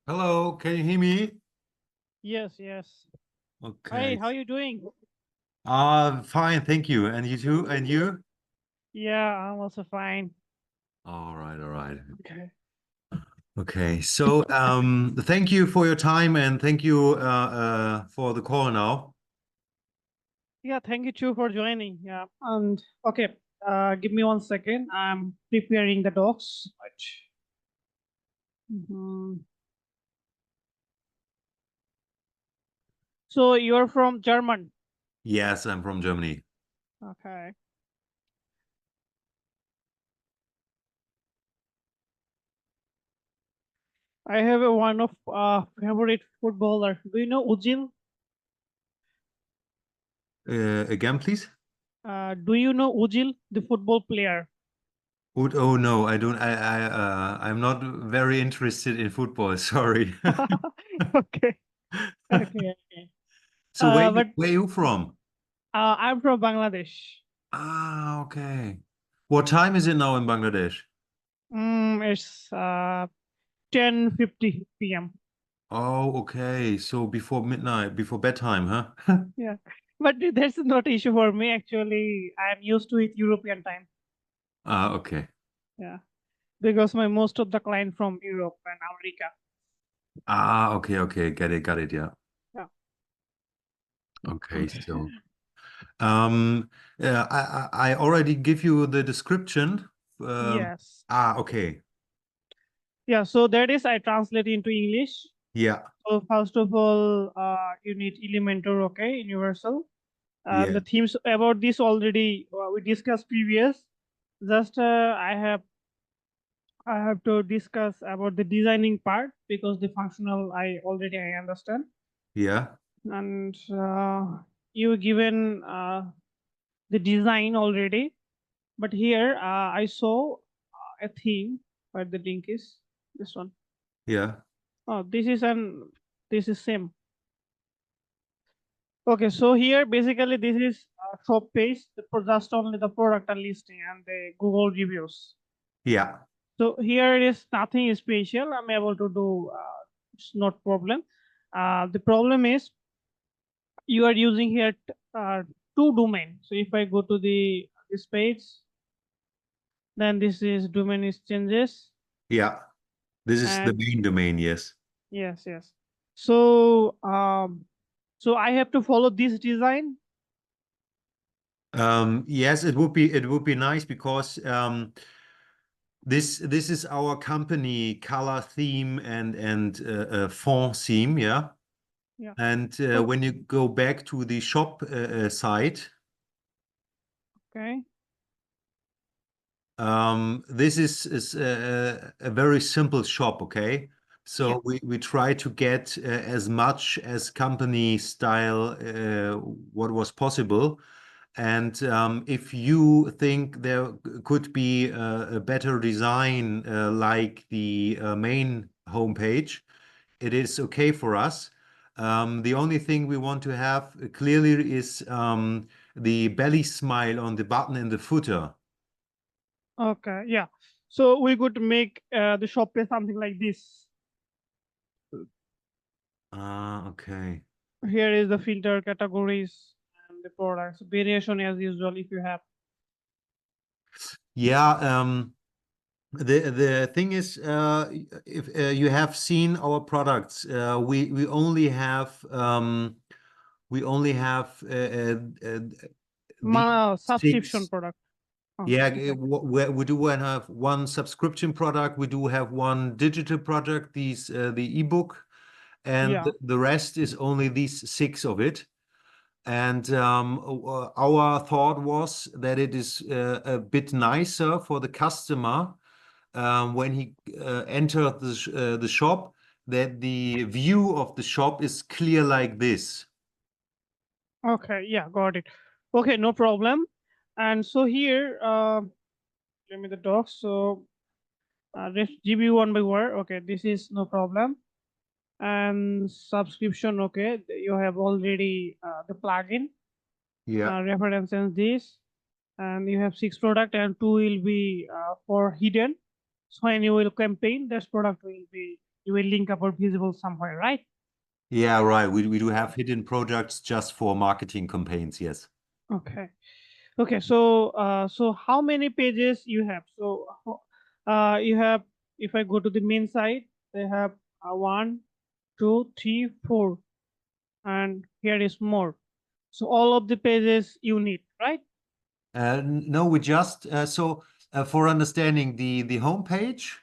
Hello, can you hear me? Yes, yes. Hi, Okay. how you doing? Fine, thank you. And you too? And you? Yeah, I'm also fine. All right, all right. Okay. Okay. So, thank you for your time and thank you for the call now. Yeah, thank you too for joining. Yeah. And okay, give me 1 second. I'm preparing the docs. Right. Mhm. So you're from German. Yes, I'm from Germany. Okay. I have one of favorite footballer. Do you know Ujil? Again, please. Do you know Ujil, the football player? Oh no, I don't. I'm not very interested in football. Sorry. Okay. Okay. Okay. So But where you from? I'm from Bangladesh. Okay. What time is it now in Bangladesh? It's 10:50 p.m. Oh, okay. So before midnight, before bedtime, huh? Yeah, but that's not issue for me. Actually, I'm used to it European time. Okay. Yeah, because my most of the client from Europe and America. Okay, okay. Got it. Yeah. Yeah. Okay. So, um, I already give you the description. Um, Yes. okay. Yeah. So that is I translate into English. Yeah. So first of all, you need Elementor, okay, Universal. And Yeah. the themes about this already we discussed previous. Just I have to discuss about the designing part because the functional I understand. Yeah. And you given the design already, but here I saw a theme where the link is this one. Yeah. Oh, this is same. Okay, so here basically this is shop page, just only the product and listing and the Google reviews. Yeah. So here it is nothing special. I'm able to do. It's not problem. The problem is you are using here two domain. So if I go to this page, then this is domain is changes. Yeah. This is the And main domain. Yes. yes, yes. So so I have to follow this design. Yes, it would be nice because this is our company color theme and font theme. Yeah. Yeah. And So when you go back to the shop site, okay. this is a very simple shop, okay? Yeah. So we try to get as much as company style what was possible. And if you think there could be a better design like the main homepage, it is okay for us. The only thing we want to have clearly is the belly smile on the button in the footer. Okay. Yeah. So we could make the shop page something like this. Okay. Here is the filter categories and the products variation as usual if you have. Yeah, the thing is, if you have seen our products, we only have these Subscription six. product. Yeah, Okay. we do have one subscription product. We do have one digital product, the ebook, and Yeah. the rest is only these six of it. And our thought was that it is a bit nicer for the customer when he entered the shop, that the view of the shop is clear like this. Okay. Yeah. Got it. Okay. No problem. And so here, give me the docs. So let's give you one by one. Okay. This is no problem. And subscription. Okay. You have already the plugin Yeah, references this, and you have six product and two will be for hidden. So when you will campaign, this product will be you will link up or visible somewhere, right? Yeah, right. We do have hidden products just for marketing campaigns. Yes. Okay. Okay. So so how many pages you have? So you have, if I go to the main site, they have 1, 2, 3, 4, and here is more. So all of the pages you need, right? No, we just for understanding the homepage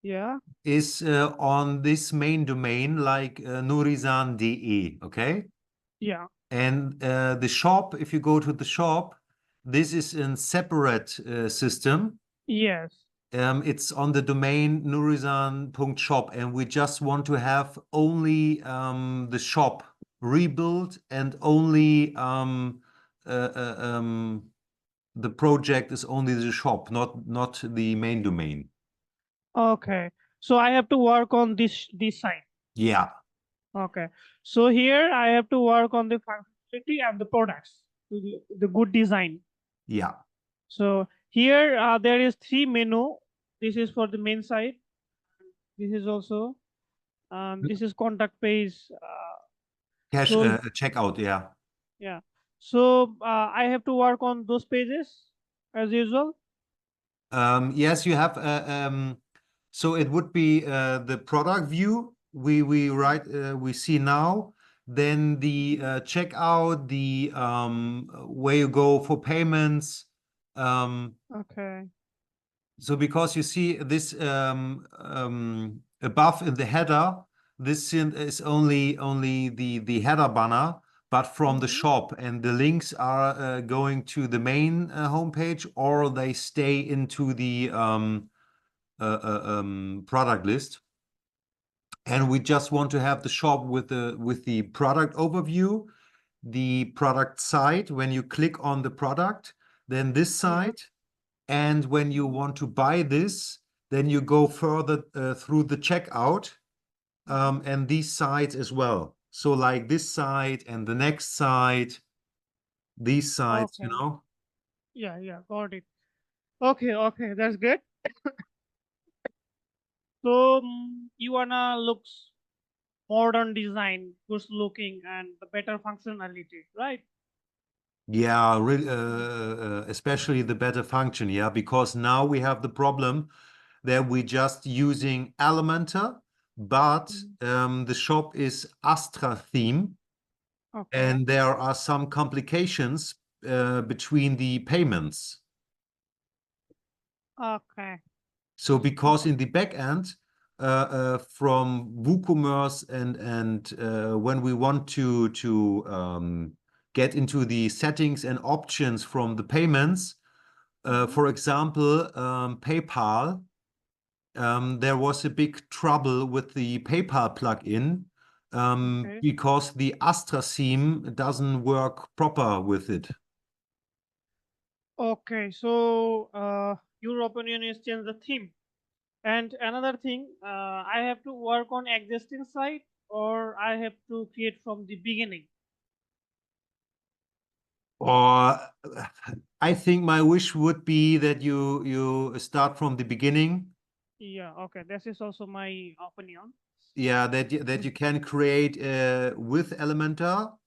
Yeah. is on this main domain like nurizan.de, okay? Yeah. And the shop, if you go to the shop, this is a separate system. Yes. It's on the domain nurizan.shop, and we just want to have only the shop rebuilt and only the project is only the shop, not the main domain. Okay. So I have to work on this side. Yeah, Okay. So here I have to work on the functionality and the products, the good design. yeah. So here there is 3 menu. This is for the main site. This is also this is contact page. Cash So checkout, yeah. yeah. So I have to work on those pages as usual. Yes, you have. So it would be the product view we see now. Then the checkout, the where you go for payments. Um, Okay. so because you see this above in the header, this is only the header banner, but from the Mhm. shop, and the links are going to the main homepage, or they stay into the product list. And we just want to have the shop with the product overview, the product site. When you click on the product, then this Yeah. site, and when you want to buy this, then you go further through the checkout Mhm. and these sites as well. So like this site and the next site, these sites, you Okay. know. Yeah. Yeah. Got it. Okay. Okay. That's good. So you wanna looks modern design, good looking, and the better functionality, right? Yeah, really, especially the better function, yeah, because now we have the problem that we just using Elementor, but Mhm. the shop is Astra theme, Okay. and there are some complications between the payments. Okay. So because Okay. in the back end, from WooCommerce and when we want to get into the settings and options from the payments, Mhm. for example, PayPal, there was a big trouble with the PayPal plugin Okay. because the Astra theme doesn't work proper with it. Okay. So your opinion is change the theme. And another thing, I have to work on existing site or I have to create from the beginning. Or I think my wish would be that you start from the beginning. Yeah. Okay. This is also my opinion. Yeah, that you can create with Elementor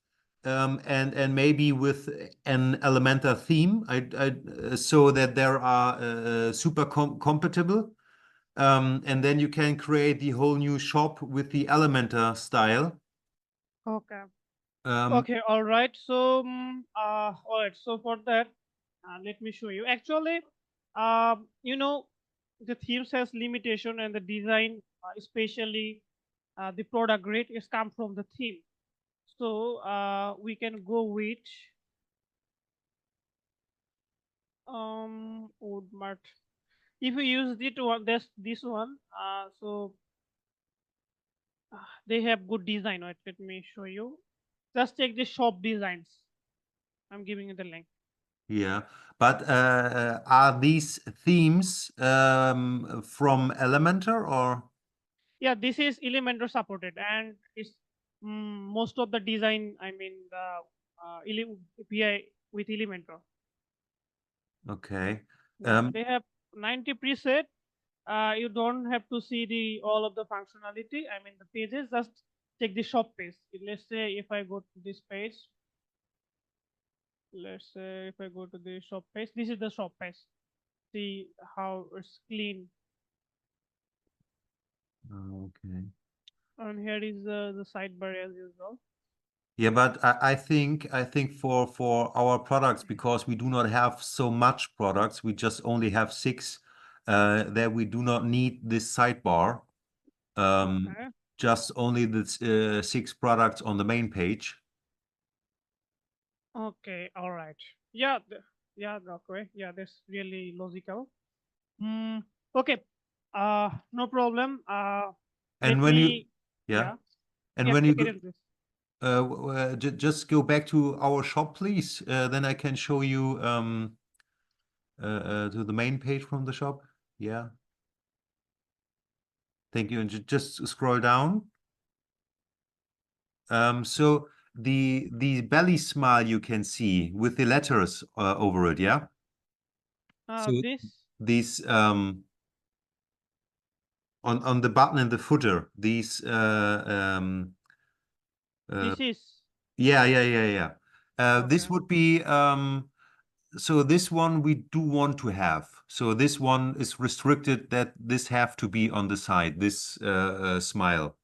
and maybe with an Elementor theme. So that there are super compatible. And then you can create the whole new shop with the Elementor style. Okay. Um, Okay, all right. So, all right. So for that, let me show you. Actually, you know, the themes has limitation and the design, especially the product grade, is come from the theme. So we can go with Woodmart. If we use this one, so they have good design. Right? Let me show you. Just take the shop designs. I'm giving you the link. Yeah, but are these themes from Elementor or? Yeah, this is Elementor supported, and it's most of the design. I mean the API with Elementor. Okay. Yeah, Um, they have 90 preset, you don't have to see the all of the functionality. I mean the pages. Just check the shop page. Let's say if I go to this page. Let's say if I go to the shop page, this is the shop page. See how it's clean. Okay. And here is the sidebar as usual. Yeah, but I think for our products, because we do not have so much products, we just only have 6, that we do not need this sidebar. Okay. Just only the 6 products on the main page. Okay. All right. Yeah. Yeah. Okay. Yeah. That's really logical. Hmm. Okay. No problem. And Let when you, me. yeah, Yeah. and Yeah. when you go, Carry on, please. just go back to our shop, please. Then I can show you to the main page from the shop. Yeah. Thank you. And just scroll down. So the belly smile you can see with the letters over it, yeah. So This. these on the button in the footer, these This is. yeah. This Okay. would be so this one we do want to have. So this one is restricted that this have to be on the side, this smile.